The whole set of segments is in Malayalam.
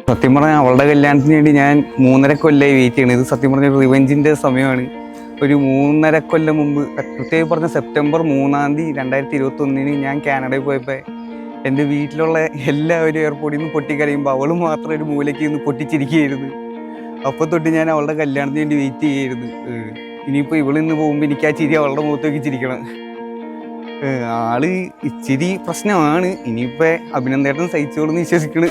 സത്യം പറഞ്ഞാൽ അവളുടെ കല്യാണത്തിന് വേണ്ടി ഞാൻ 3.5 കൊല്ലമായി വെയിറ്റ് ചെയ്യണം. ഇത് സത്യം പറഞ്ഞ റിവെഞ്ചിൻ്റെ സമയമാണ്. ഒരു 3.5 കൊല്ലം മുമ്പ്, പ്രത്യേകം പറഞ്ഞ സെപ്റ്റംബർ 3-ാം തീയതി 2021 ഞാൻ കാനഡയിൽ പോയപ്പോൾ എൻ്റെ വീട്ടിലുള്ള എല്ലാവരും എയർപോർട്ടിൽ നിന്ന് പൊട്ടിക്കരയുമ്പോൾ അവൾ മാത്രം ഒരു മൂലയ്ക്ക് നിന്ന് പൊട്ടിച്ചിരിക്കുകയായിരുന്നു. അപ്പോൾ തൊട്ട് ഞാൻ അവളുടെ കല്യാണത്തിന് വേണ്ടി വെയിറ്റ് ചെയ്യായിരുന്നു. ഇനിയിപ്പോൾ ഇവളിന്ന് പോകുമ്പോൾ എനിക്ക് ആ ചിരി അവളുടെ മുഖത്തേക്ക് ചിരിക്കണം. ആള് ഇച്ചിരി പ്രശ്നമാണ്. ഇനിയിപ്പോൾ അഭിനന്ദേട്ടൻ സഹിച്ചോളെന്ന് വിശ്വസിക്കണ്.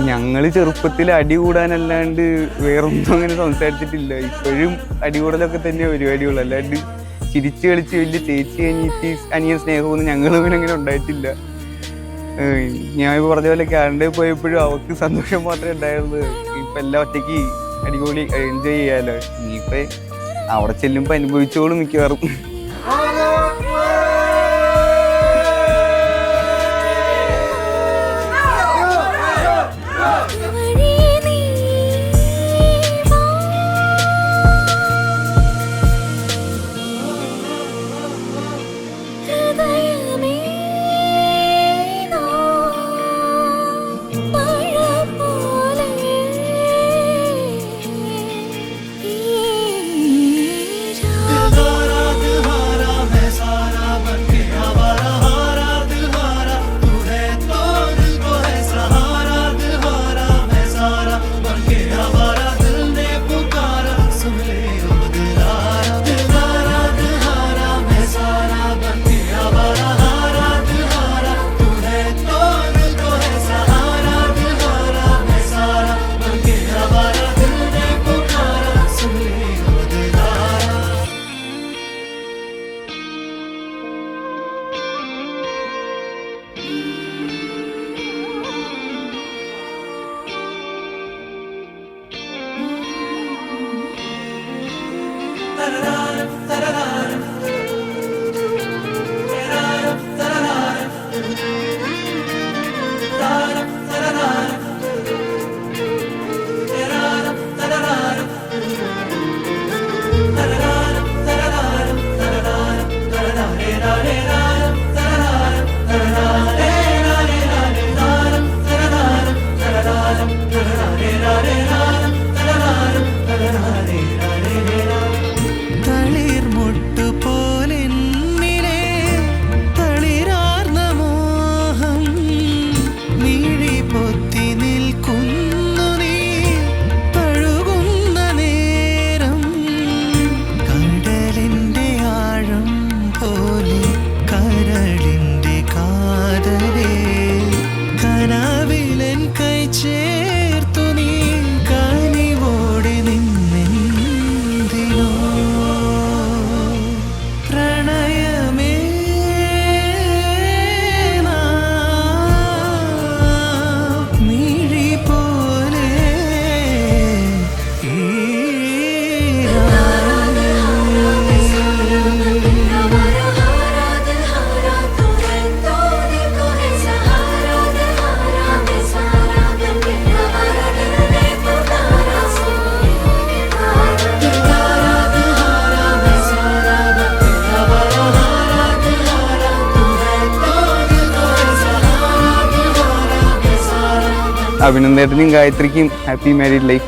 ഞങ്ങൾ ചെറുപ്പത്തിൽ അടി കൂടാനല്ലാണ്ട് വേറൊന്നും അങ്ങനെ സംസാരിച്ചിട്ടില്ല. ഇപ്പോഴും അടികൂടലൊക്കെ തന്നെ പരിപാടിയുള്ളൂ. അല്ലാണ്ട് ചിരിച്ച് കളിച്ച് വലിയ ചേച്ചി അനിയൻ സ്നേഹമൊന്നും ഞങ്ങളും അങ്ങനെ ഉണ്ടായിട്ടില്ല. ഞാൻ ഇപ്പോൾ പറഞ്ഞ പോലെ കാനഡയിൽ പോയപ്പോഴും അവർക്ക് സന്തോഷം മാത്രമേ ഉണ്ടായിരുന്നത്. ഇപ്പം എല്ലാം ഒറ്റയ്ക്ക് അടിപൊളി എൻജോയ് ചെയ്യാമല്ലോ. ഇനിയിപ്പോൾ അവിടെ ചെല്ലുമ്പോൾ അനുഭവിച്ചോളും മിക്കവാറും. അഭിനന്ദേട്ടനും ഗായത്രിക്കും ഹാപ്പി മാരീഡ് ലൈഫ്.